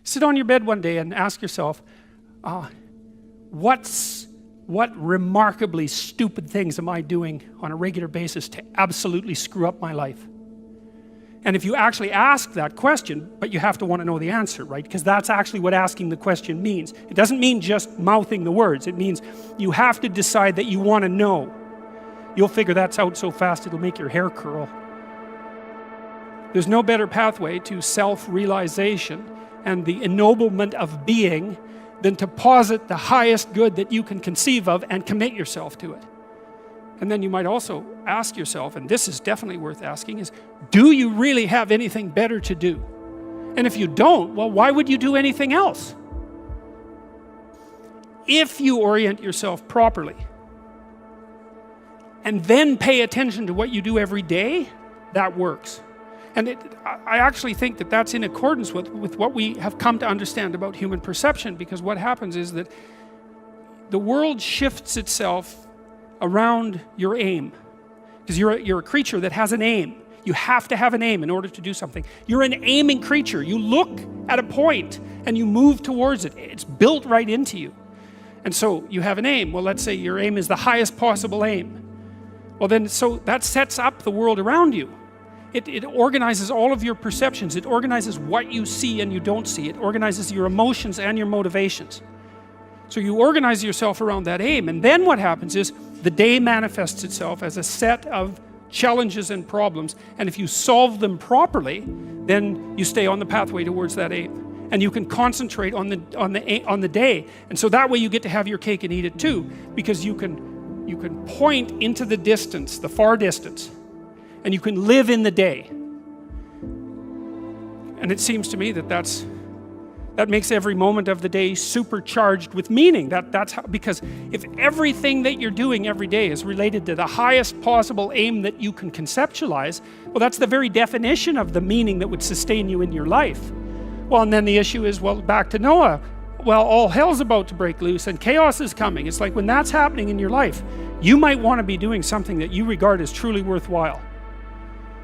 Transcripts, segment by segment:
Sit on your bed one day and ask yourself, what remarkably stupid things am I doing on a regular basis to absolutely screw up my life? And if you actually ask that question, but you have to want to know the answer, right? Because that's actually what asking the question means. It doesn't mean just mouthing the words. It means you have to decide that you want to know. You'll figure that's out so fast it'll make your hair curl. There's no better pathway to self-realization and the ennoblement of being than to posit the highest good that you can conceive of and commit yourself to it. And then you might also ask yourself, and this is definitely worth asking, is do you really have anything better to do? And if you don't, well, why would you do anything else? If you orient yourself properly and then pay attention to what you do every day, that works. And I actually think that that's in accordance with what we have come to understand about human perception, because what happens is that the world shifts itself around your aim, because you're a creature that has an aim. You have to have an aim in order to do something. You're an aiming creature. You look at a point and you move towards it. It's built right into you. And so you have an aim. Well, let's say your aim is the highest possible aim. Well then, so that sets up the world around you. It organizes all of your perceptions. It organizes what you see and you don't see. It organizes your emotions and your motivations. So you organize yourself around that aim, and then what happens is the day manifests itself as a set of challenges and problems, and if you solve them properly, then you stay on the pathway towards that aim, and you can concentrate on the day, and so that way you get to have your cake and eat it too, because you can point into the distance, the far distance, and you can live in the day. And it seems to me that that makes every moment of the day supercharged with meaning. That's how, because if everything that you're doing every day is related to the highest possible aim that you can conceptualize, well, that's the very definition of the meaning that would sustain you in your life. Well, and then the issue is, well, back to Noah. Well, all hell's about to break loose and chaos is coming. It's like when that's happening in your life, you might want to be doing something that you regard as truly worthwhile,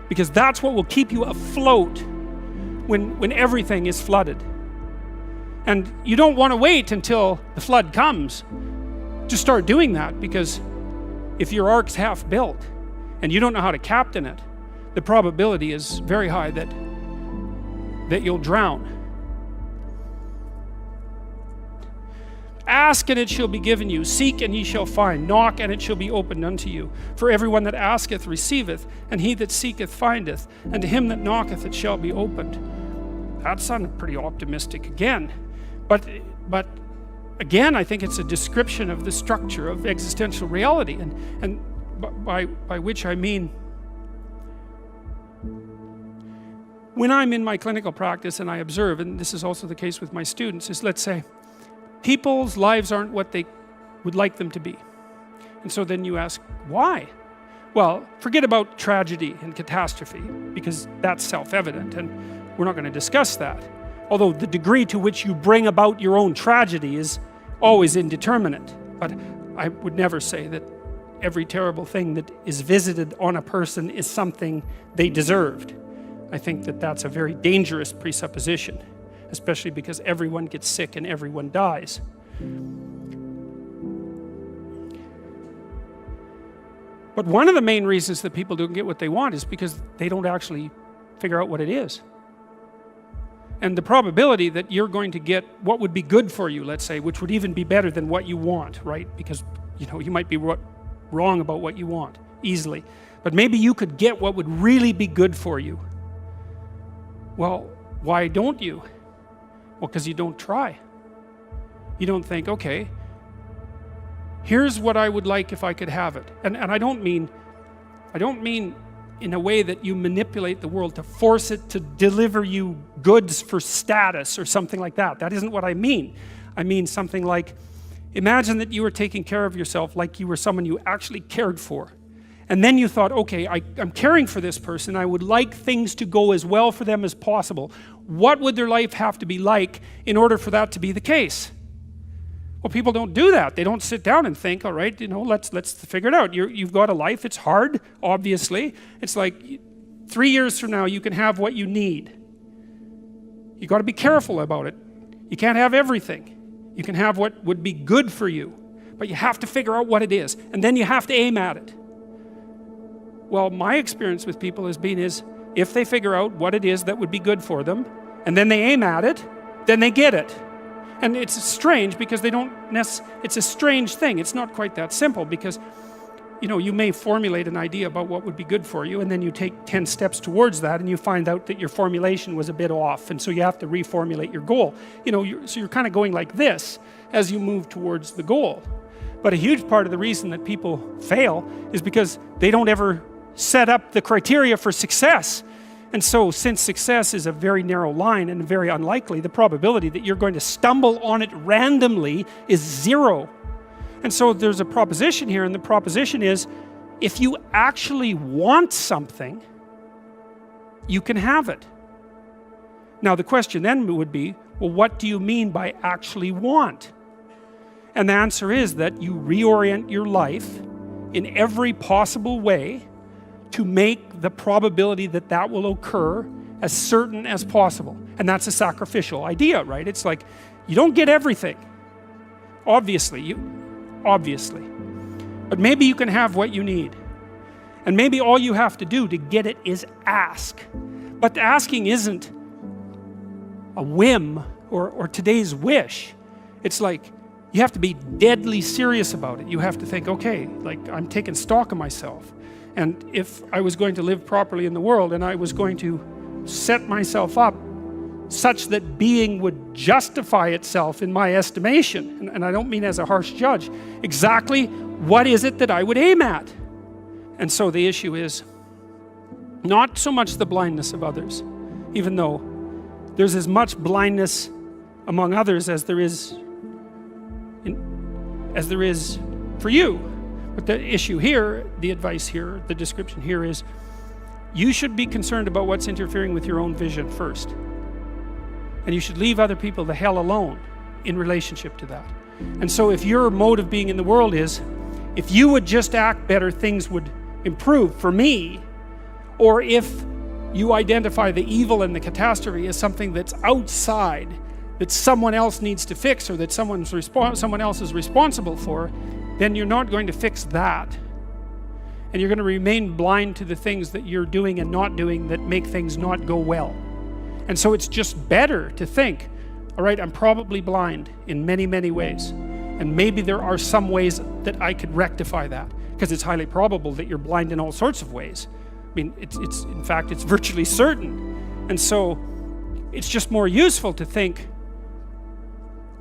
because that's what will keep you afloat when everything is flooded. And you don't want to wait until the flood comes to start doing that, because if your ark's half built and you don't know how to captain it, the probability is very high that you'll drown. Ask and it shall be given you, seek and ye shall find, knock and it shall be opened unto you. For everyone that asketh receiveth, and he that seeketh findeth, and to him that knocketh it shall be opened. That sounded pretty optimistic again. But again, I think it's a description of the structure of existential reality, and by which I mean, when I'm in my clinical practice and I observe, and this is also the case with my students, is, let's say people's lives aren't what they would like them to be, and so then you ask why. Well, forget about tragedy and catastrophe, because that's self-evident and we're not going to discuss that. Although the degree to which you bring about your own tragedy is always indeterminate. But I would never say that every terrible thing that is visited on a person is something they deserved. I think that that's a very dangerous presupposition, especially because everyone gets sick and everyone dies. But one of the main reasons that people don't get what they want is because they don't actually figure out what it is. And the probability that you're going to get what would be good for you, let's say, which would even be better than what you want, right? Because, you might be wrong about what you want easily. But maybe you could get what would really be good for you. Well, why don't you? Well, because you don't try. You don't think, okay, here's what I would like if I could have it. And I don't mean in a way that you manipulate the world to force it to deliver you goods for status or something like that. That isn't what I mean. I mean something like, imagine that you were taking care of yourself like you were someone you actually cared for. And then you thought, okay, I'm caring for this person. I would like things to go as well for them as possible. What would their life have to be like in order for that to be the case? Well, people don't do that. They don't sit down and think, all right, let's figure it out. You've got a life. It's hard, obviously. It's like 3 years from now, you can have what you need. You got to be careful about it. You can't have everything. You can have what would be good for you, but you have to figure out what it is, and then you have to aim at it. Well, my experience with people has been if they figure out what it is that would be good for them, and then they aim at it, then they get it. And it's strange because it's a strange thing. It's not quite that simple because, you may formulate an idea about what would be good for you, and then you take 10 steps towards that, and you find out that your formulation was a bit off, and so you have to reformulate your goal. So you're kind of going like this as you move towards the goal. But a huge part of the reason that people fail is because they don't ever set up the criteria for success. And so, since success is a very narrow line and very unlikely, the probability that you're going to stumble on it randomly is 0. And so there's a proposition here, and the proposition is, if you actually want something, you can have it. Now the question then would be, well, what do you mean by actually want? And the answer is that you reorient your life in every possible way to make the probability that that will occur as certain as possible. And that's a sacrificial idea, right? It's like, you don't get everything. Obviously. But maybe you can have what you need. And maybe all you have to do to get it is ask. But asking isn't a whim or today's wish. It's like, you have to be deadly serious about it. You have to think, okay, like I'm taking stock of myself. And if I was going to live properly in the world and I was going to set myself up such that being would justify itself in my estimation, and I don't mean as a harsh judge, exactly what is it that I would aim at? And so the issue is not so much the blindness of others, even though there's as much blindness among others as there is for you. But the issue here, the advice here, the description here is, you should be concerned about what's interfering with your own vision first. And you should leave other people the hell alone in relationship to that. And so if your mode of being in the world is, if you would just act better, things would improve for me, or if you identify the evil and the catastrophe as something that's outside, that someone else needs to fix, or that someone else is responsible for, then you're not going to fix that. And you're going to remain blind to the things that you're doing and not doing that make things not go well. And so it's just better to think, all right, I'm probably blind in many, many ways. And maybe there are some ways that I could rectify that, because it's highly probable that you're blind in all sorts of ways. I mean, in fact, it's virtually certain. And so it's just more useful to think,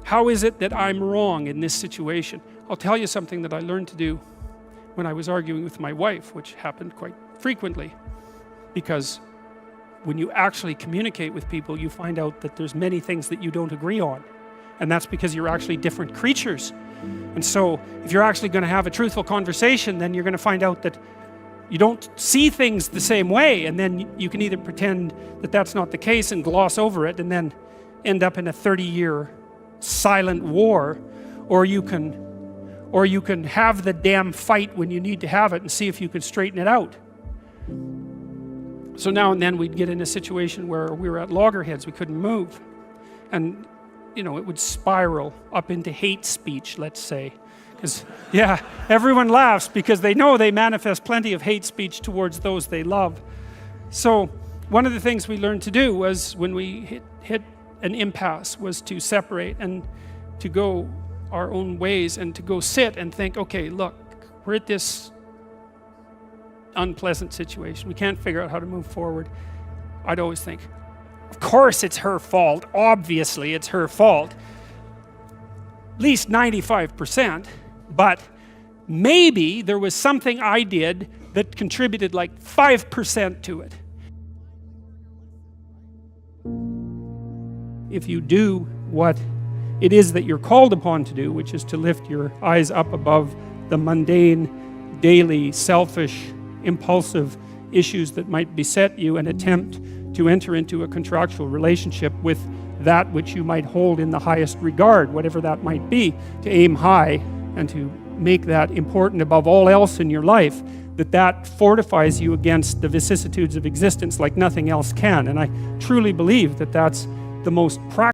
how is it that I'm wrong in this situation? I'll tell you something that I learned to do when I was arguing with my wife, which happened quite frequently, because when you actually communicate with people, you find out that there's many things that you don't agree on. And that's because you're actually different creatures. And so if you're actually going to have a truthful conversation, then you're going to find out that you don't see things the same way, and then you can either pretend that that's not the case and gloss over it and then end up in a 30-year silent war, or you can have the damn fight when you need to have it and see if you can straighten it out. So now and then we'd get in a situation where we were at loggerheads, we couldn't move. And, it would spiral up into hate speech, let's say. Because, yeah, everyone laughs because they know they manifest plenty of hate speech towards those they love. So one of the things we learned to do was, when we hit an impasse, was to separate and to go our own ways and to go sit and think, okay, look, we're at this unpleasant situation. We can't figure out how to move forward. I'd always think, of course it's her fault. Obviously it's her fault. At least 95%. But maybe there was something I did that contributed like 5% to it. If you do what it is that you're called upon to do, which is to lift your eyes up above the mundane, daily, selfish, impulsive issues that might beset you, and attempt to enter into a contractual relationship with that which you might hold in the highest regard, whatever that might be, to aim high and to make that important above all else in your life, that fortifies you against the vicissitudes of existence like nothing else can. And I truly believe that that's the most practical